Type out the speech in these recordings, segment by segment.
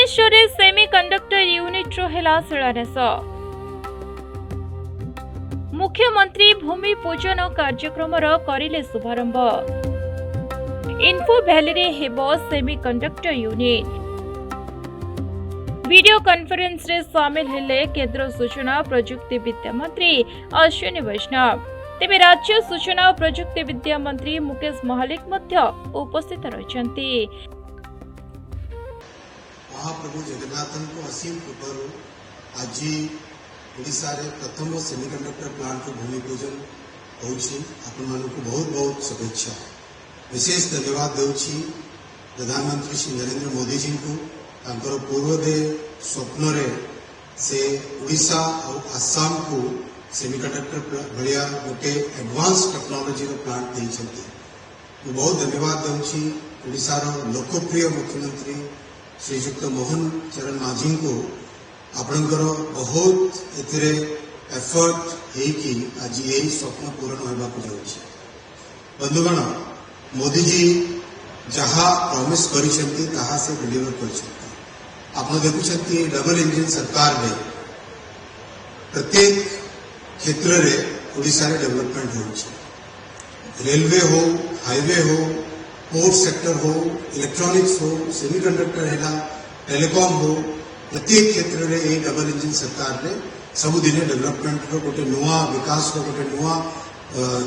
Bhubaneswar semiconductor unit हेला शिलान्यास। मुख्यमंत्री भूमि पूजन कार्यक्रम करिले शुभारंभ। इन्फो भैली रे हेबो सेमीकंडक्टर यूनिट। वीडियो कॉन्फ्रेंस रे शामिल हेले केंद्र सूचना प्रजुक्ति विद्या मंत्री अश्विनी वैष्णव। तेबे राज्य सूचना और प्रजुक्ति विद्या मंत्री मुकेश महालिक मध्य उपस्थित रहिसंती। महाप्रभु जगन्नाथन को असीम कृपारू आज ओडिशा रे प्रथम सेमीकंडक्टर प्लांट को भूमि पूजन होउछि। आपण मानक बहुत बहुत शुभेच्छा। विशेष धन्यवाद देउछि प्रधानमंत्री श्री नरेंद्र मोदी जी को। तांकर पूर्वदे स्वप्न रे से ओडिशा और आसाम को सेमीकंडक्टर भलिया गोटे एडवांस टेक्नोलॉजी रो प्लांट देइछंती। बहुत धन्यवाद देउछि ओडिशा रो लोकप्रिय मुख्यमंत्री श्रीयुक्त मोहन चरण माझी को। आपणकर बहुत एथिरे एफर्ट हेकी आज यही स्वप्न पूर्ण होगा जाउछि। बंधुगण, मोदी जी जहाँ प्रॉमिस करिसेंती ताहा से डिलीवर करिसेंती। आपण देखुछंती डबल इंजन सरकार रे प्रत्येक क्षेत्र रे ओडिशा रे डेवलपमेंट होउछि। रेलवे हो, हाईवे हो, पोर्ट सेक्टर हो, इलेक्ट्रॉनिक्स हो, सेमीकंडक्टर है, टेलीकॉम हो, प्रत्येक क्षेत्र में यही डबल इंजन सरकार ने सबुदिने डेवलपमेंट रो गोटे नुआ विकास रो गोटे नुआ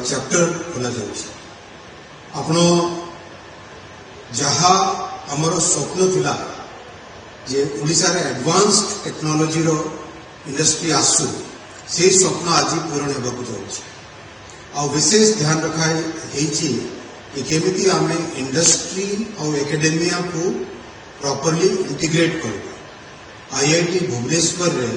चैप्टर खोला जाउछि। आपण जहाँ हमर स्वप्न थिला जे ओडिशा रे एडवांस्ड टेक्नोलॉजी रो इंडस्ट्री आसु, से स्वप्न आज पूर्ण हेबाकु जाउछि। आ विशेष ध्यान रखा हेछि कि केमिति आमे इंडस्ट्री और एकेडेमिया को प्रॉपर्ली इंटीग्रेट कर। आईआईटी भुवनेश्वर रे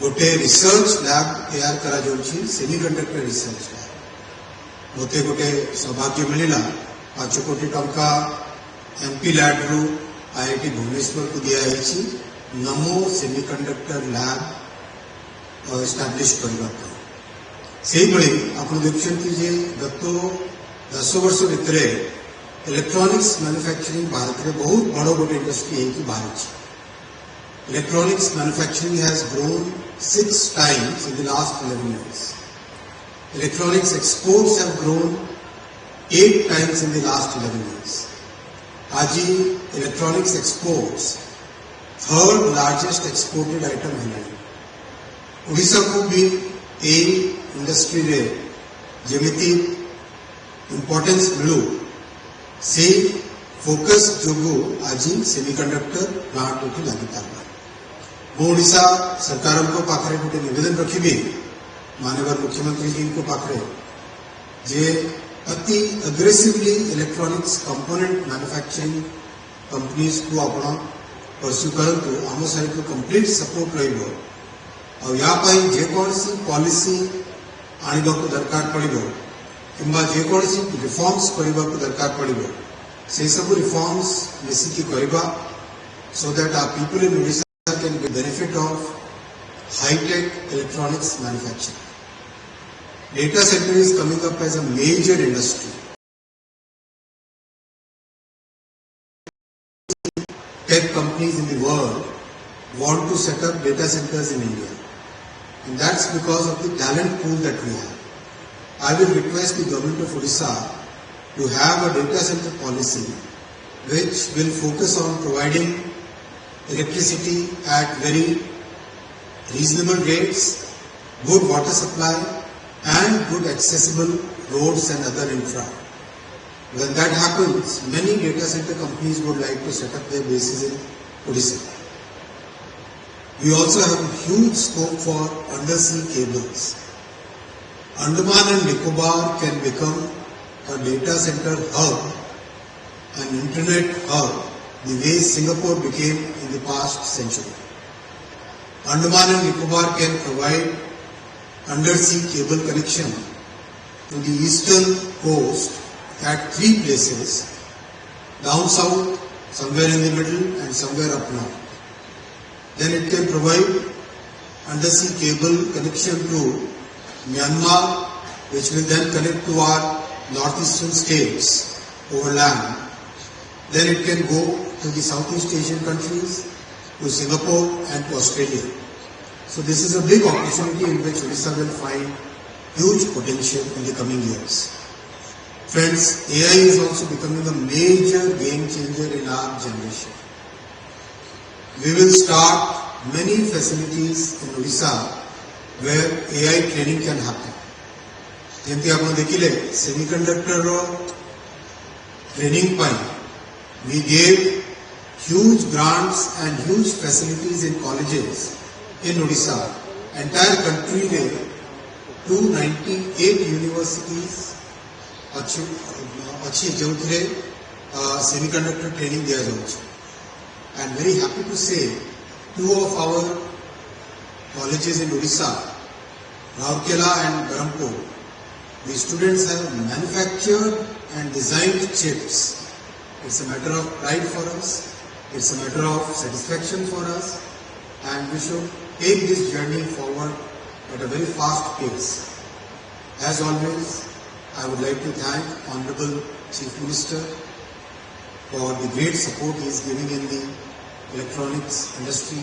गोटे रिसर्च लैब तैयार करा जाउछि, सेमीकंडक्टर रिसर्च लैब। मोते गोटे सौभाग्य मिलिला 5 कोटी टंका एमपी लैब रू आईआईटी भुवनेश्वर को दिया हेछि नमो सेमीकंडक्टर लैब एस्टाब्लिश करबा। सेही बळी आपण देखछंती जे गत 10 वर्ष भितर इलेक्ट्रॉनिक्स मैन्युफैक्चरिंग भारत में बहुत बड़ गोटे इंडस्ट्री है कि बाहर। Electronics manufacturing has grown 6 times in the last 11 years. Electronics exports have grown 8 times in the last 11 years. आज electronics exports 3rd largest exported item है। ओडिशा को भी ए इंडस्ट्री रे जेमिति इंपोर्टेंस मिलू से फोकस जोगो आज सेमीकंडक्टर प्लांट उठी लगी पार्बा। ओडिशा सरकार को पाखरे गोटे निवेदन रखिबे माननीय मुख्यमंत्री जी को पाखरे जे अति aggressively electronics component manufacturing companies को आपण परस्यू करंतु आम सहित कंप्लीट सपोर्ट रहिबो। और या पाई जे कोनसी पॉलिसी आनिबा को दरकार पड़िबो किंबा जे कोनसी रिफॉर्म्स करबा को दरकार पड़िबो, से सब रिफॉर्म्स मिसिकी करबा so that our people in Odisha can be benefit of hitech electronics manufacturing. Data center is coming up as a major industry. Tech companies in the world want to set up data centers in India, and that's because of the talent pool that we have. I will request the government of Odisha to have a data center policy which will focus on providing electricity at very reasonable rates, good water supply, and good accessible roads and other infra. When that happens, many data center companies would like to set up their bases in Odisha. We also have a huge scope for undersea cables. Andaman and Nicobar can become a data center hub, an internet hub, the way Singapore became in the past century. Andaman and Nicobar can provide undersea cable connection to the eastern coast at 3 places, down south, somewhere in the middle and somewhere up north. Then it can provide undersea cable connection to Myanmar, which will then connect to our northeastern states over land. Then it can go to the Southeast Asian countries to Singapore and to Australia. So this is a big opportunity in which Odisha will find huge potential in the coming years. Friends, AI is also becoming a major game changer in our generation. We will start many facilities in Odisha where AI training can happen. ଯେମିତି ଆପଣ ଦେଖିଲେ semiconductor training ପାଇଁ we gave huge grants and huge facilities in colleges in Odisha. Entire country रे 298 universities अच्छी जोथिरे semiconductor training दिया जाउछि. I am very happy to say 2 of our colleges in Odisha, Rourkela and Berhampur, the students have manufactured and designed chips. It's a matter of pride for us. It's a matter of satisfaction for us, and we should take this journey forward at a very fast pace. As always, I would like to thank Honorable Chief Minister for the great support he is giving in the electronics industry.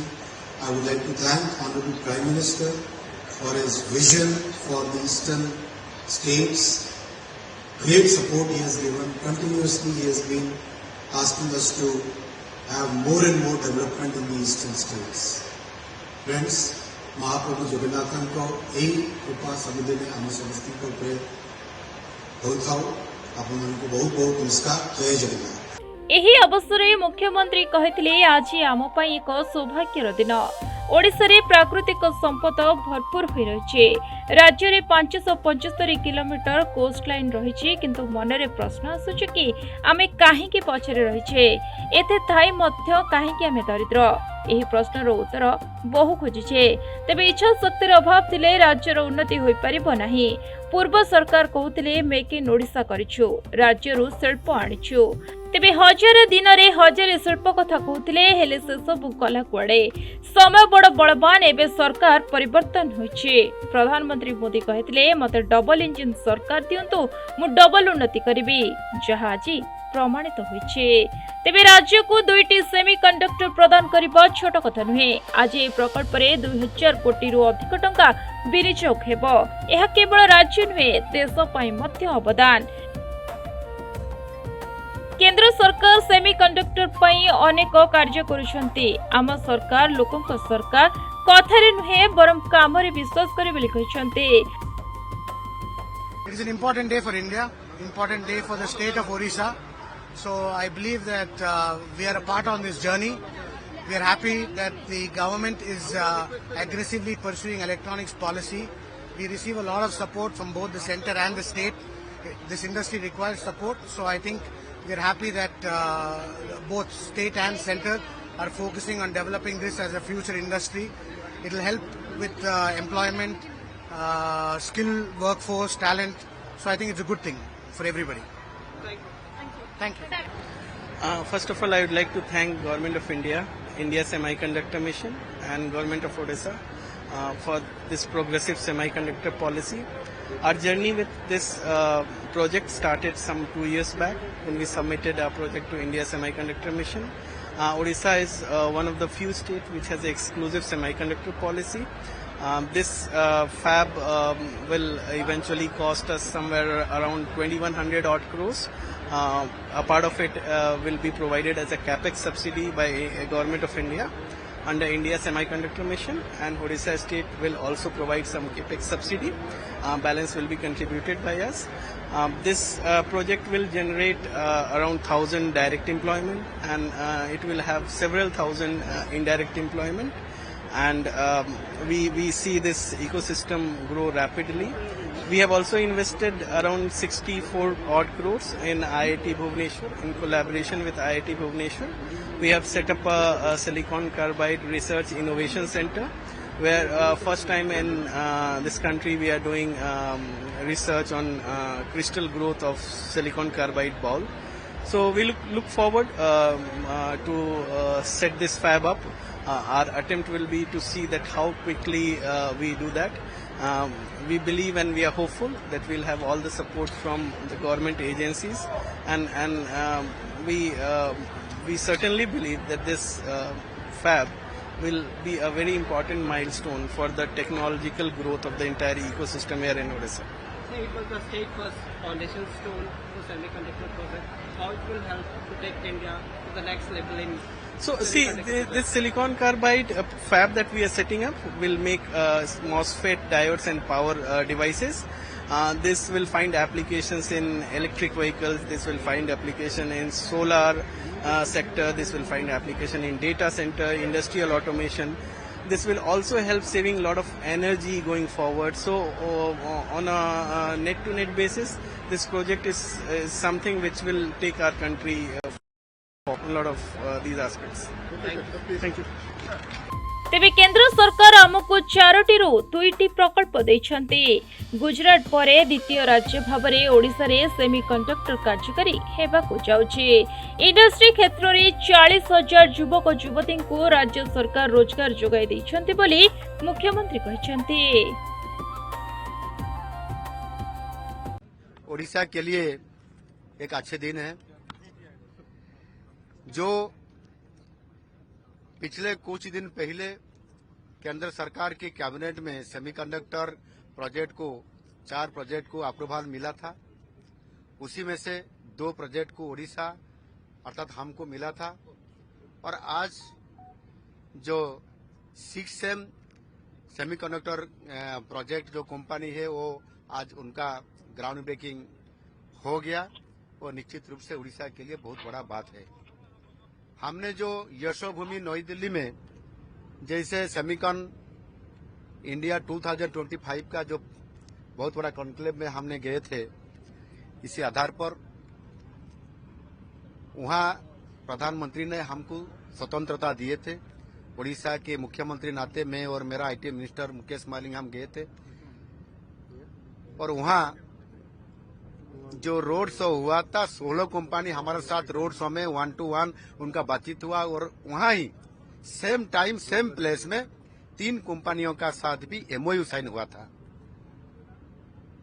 I would like to thank Honorable Prime Minister for his vision for the eastern states. Great support he has given. Continuously he has been asking us to have more and more development in the eastern states. Friends, Mahaprabhu Jagannathan ko ei kripa sabudene am samasti ko pre hothau apananku bahut bahut namaskar. Jai Jagannath. ଏହି ଅବସରରେ ମୁଖ୍ୟମନ୍ତ୍ରୀ କହିଥିଲେ ଆଜି ଆମ ପାଇଁ ଏକ ସୌଭାଗ୍ୟର ଦିନ। ଓଡ଼ିଶାରେ ପ୍ରାକୃତିକ ସମ୍ପଦ ଭରପୁର ହୋଇ ରହିଛି। ରାଜ୍ୟରେ 575 କିଲୋମିଟର କୋଷ୍ଟ ଲାଇନ୍ ରହିଛି, କିନ୍ତୁ ମନରେ ପ୍ରଶ୍ନ ଆସୁଛି କି ଆମେ କାହିଁକି ପଛରେ ରହିଛେ? ଏତେ ଥାଇ ମଧ୍ୟ କାହିଁକି ଆମେ ଦରିଦ୍ର? ଏହି ପ୍ରଶ୍ନର ଉତ୍ତର ବହୁ ଖୋଜିଛେ। ତେବେ ଇଚ୍ଛା ଶକ୍ତିର ଅଭାବ ଥିଲେ ରାଜ୍ୟର ଉନ୍ନତି ହୋଇପାରିବ ନାହିଁ। ପୂର୍ବ ସରକାର କହୁଥିଲେ ମେକ୍ ଇନ୍ ଓଡ଼ିଶା କରିଛୁ, ରାଜ୍ୟରୁ ଶିଳ୍ପ ଆଣିଛୁ। ତେବେ ହଜାର ଦିନରେ ହଜାରେ ଶିଳ୍ପ କଥା କହୁଥିଲେ, ହେଲେ ସେସବୁ ଗଲା କୁଆଡ଼େ? ସମୟ ବଡ଼ ବଳବାନ, ଏବେ ସରକାର ପରିବର୍ତ୍ତନ ହୋଇଛି। ପ୍ରଧାନମନ୍ତ୍ରୀ ମୋଦି କହିଥିଲେ ମୋତେ ଡବଲ ଇଞ୍ଜିନ ସରକାର ଦିଅନ୍ତୁ, ମୁଁ ଡବଲ ଉନ୍ନତି କରିବି, ଯାହା ଆଜି ପ୍ରମାଣିତ ହୋଇଛି। ତେବେ ରାଜ୍ୟକୁ 2ଟି ସେମିକଣ୍ଡକ୍ଟର ପ୍ରଦାନ କରିବା ଛୋଟ କଥା ନୁହେଁ। ଆଜି ଏହି ପ୍ରକଳ୍ପରେ 2000 କୋଟିରୁ ଅଧିକ ଟଙ୍କା ବିନିଯୋଗ ହେବ। ଏହା କେବଳ ରାଜ୍ୟ ନୁହେଁ, ଦେଶ ପାଇଁ ମଧ୍ୟ ଅବଦାନ। କେନ୍ଦ୍ର ସରକାର ସେମିକଣ୍ଡକ୍ଟର ପାଇଁ ଅନେକ କାର୍ଯ୍ୟ କରୁଛନ୍ତି। ଆମ ସରକାର ଲୋକଙ୍କ ସରକାର, କଥାରେ ନୁହେଁ ବରଂ କାମରେ ବିଶ୍ୱାସ କରେ ବୋଲି କହିଛନ୍ତି। It is an important day for India, important day for the state of Odisha. So I believe that we are a part on this journey. We are happy that the government is aggressively pursuing electronics policy. We receive a lot of support from both the center and the state. This industry requires support, so I think we are happy that both state and center are focusing on developing this as a future industry. It will help with employment, skill, workforce, talent. So I think it's a good thing for everybody. Thank you. First of all, I would like to thank Government of India, India Semiconductor Mission, and Government of Odisha for this progressive semiconductor policy. Our journey with this project started some 2 years back when we submitted our project to India Semiconductor Mission. Odisha is one of the few states which has an exclusive semiconductor policy. This fab will eventually cost us somewhere around 2100 odd crores. A part of it will be provided as a capex subsidy by Government of India under India Semiconductor Mission, and Odisha state will also provide some capex subsidy. Balance will be contributed by us. This project will generate around 1000 direct employment, and it will have several thousand indirect employment. And we see this ecosystem grow rapidly. We have also invested around 64 odd crores in IIT Bhubaneswar in collaboration with IIT Bhubaneswar. We have set up a silicon carbide research innovation center where first time in this country we are doing research on crystal growth of silicon carbide ball. So we look forward to set this fab up. Our attempt will be to see that how quickly we do that. We believe and we are hopeful that we'll have all the support from the government agencies, and we certainly believe that this fab will be a very important milestone for the technological growth of the entire ecosystem here in Odisha. So it was the state first foundation stone for semiconductor project. How it will help to take India to the next level in So see, semiconductor this silicon carbide fab that we are setting up will make MOSFET diodes and power devices. This will find applications in electric vehicles. This will find application in solar sector. This will find application in data center, industrial automation. This will also help saving a lot of energy going forward. So on a net-to-net basis, this project is something which will take our country for a lot of these aspects. Thank you. तेबे केंद्र सरकार आमको 4टी दुईटी प्रकल्प देछन्ते। गुजरात परे द्वितीय राज्य भाबरे ओडिसा रे semiconductor कार्यकारी हेबाकू जाउछि। इंडस्ट्री क्षेत्र रे 40,000 युवक युवती को राज्य सरकार रोजगार जोगाई दैछन्ते बोली मुख्यमंत्री कहछन्ते। ओडिशा के लिए एक अच्छे दिन है। जो पिछले कुछ दिन पहले केंद्र सरकार की कैबिनेट में सेमीकंडक्टर प्रोजेक्ट को 4 प्रोजेक्ट को अप्रूवल मिला था, उसी में से 2 प्रोजेक्ट को ओडिशा अर्थात हमको मिला था। और आज जो 6M सेमीकंडक्टर प्रोजेक्ट जो कंपनी है वो आज उनका ग्राउंड ब्रेकिंग हो गया और निश्चित रूप से ओडिशा के लिए बहुत बड़ा बात है। हमने जो यशोभूमि नई दिल्ली में जैसे सेमीकॉन इंडिया 2025 का जो बहुत बड़ा कॉन्क्लेव में हमने गए थे, इसी आधार पर वहां प्रधानमंत्री ने हमको स्वतंत्रता दिए थे। ओडिशा के मुख्यमंत्री नाते मैं और मेरा आईटी मिनिस्टर मुकेश मालिंग हम गए थे और वहां जो रोड शो हुआ था 16 कंपनी हमारे साथ रोड शो में 1 to 1 उनका बातचीत हुआ और वहां ही सेम टाइम सेम प्लेस में 3 कंपनियों का साथ भी एमओयू साइन हुआ था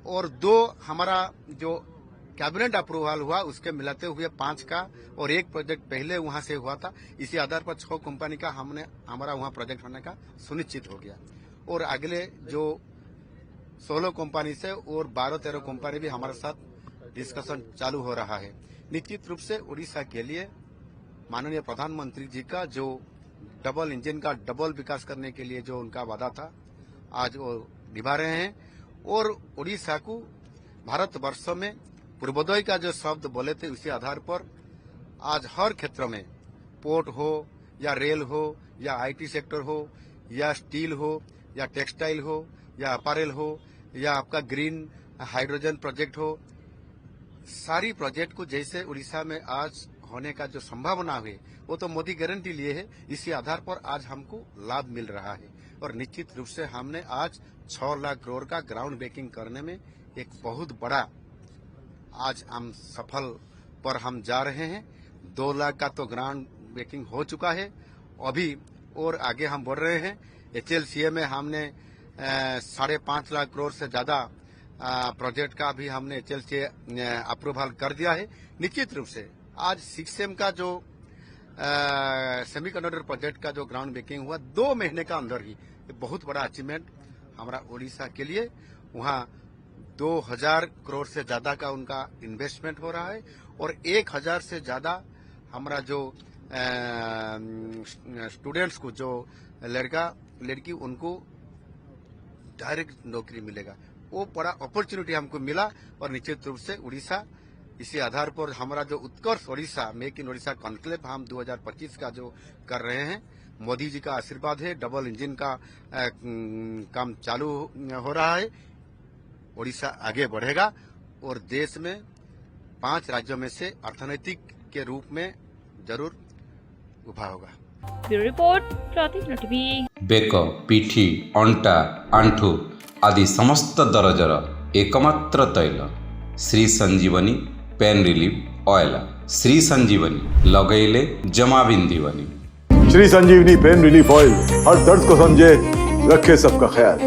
और 2 हमारा जो कैबिनेट अप्रूवल हुआ उसके मिलाते हुए 5 का और 1 प्रोजेक्ट पहले वहां से हुआ था। इसी आधार पर 6 कंपनी का हमारा वहां प्रोजेक्ट होने का सुनिश्चित हो गया और अगले जो 16 कंपनी से और 12-13 कंपनी भी हमारे साथ डिस्कशन चालू हो रहा है। निश्चित रूप से ओडिशा के लिए माननीय प्रधानमंत्री जी का जो डबल इंजन का डबल विकास करने के लिए जो उनका वादा था आज वो निभा रहे हैं और ओडिशा को भारतवर्ष में पूर्वोदय का जो शब्द बोले थे उसी आधार पर आज हर क्षेत्र में पोर्ट हो या रेल हो या आईटी सेक्टर हो या स्टील हो या टेक्सटाइल हो या अपैरल हो या आपका ग्रीन हाइड्रोजन प्रोजेक्ट हो, सारी प्रोजेक्ट को जैसे उड़ीसा में आज होने का जो संभावना है वो तो मोदी गारंटी लिए है। इसी आधार पर आज हमको लाभ मिल रहा है और निश्चित रूप से हमने आज 6 लाख करोड़ का ग्राउंड ब्रेकिंग करने में एक बहुत बड़ा आज हम सफल पर हम जा रहे हैं। 2 लाख का तो ग्राउंड ब्रेकिंग हो चुका है, अभी और आगे हम बढ़ रहे हैं। HLCA में हमने 5.5 लाख करोड़ से ज्यादा प्रोजेक्ट का भी हमने HLCA अप्रूवल कर दिया है। निश्चित रूप से आज 6M का जो सेमीकंडक्टर प्रोजेक्ट का जो ग्राउंड ब्रेकिंग हुआ 2 महीने का अंदर ही, बहुत बड़ा अचीवमेंट हमारा ओडिशा के लिए। वहां 2000 करोड़ से ज्यादा का उनका इन्वेस्टमेंट हो रहा है और 1000 से ज्यादा हमारा जो स्टूडेंट्स को जो लड़का लड़की उनको डायरेक्ट नौकरी मिलेगा। वो बड़ा अपॉर्चुनिटी हमको मिला और निश्चित रूप से उड़ीसा इसी आधार पर हमारा जो Utkarsh Odisha make in Odisha conclave हम 2025 का जो कर रहे हैं, मोदी जी का आशीर्वाद है, डबल इंजन का काम चालू हो रहा है। ओडिशा आगे बढ़ेगा और देश में 5 राज्यों में से अर्थनैतिक के रूप में जरूर उभा होगा। ब्यूरो रिपोर्ट प्रतिदिन टीवी। बेक पिठी अंटा आंठू आदि समस्त दरजर एकमात्र तैल श्री संजीवनी पेन रिलीफ ऑयल। श्री संजीवनी लगैले जमा बिंदीवनी। श्री संजीवनी पेन रिलीफ ऑयल हर दर्द को समझे, रखे सबका ख्याल।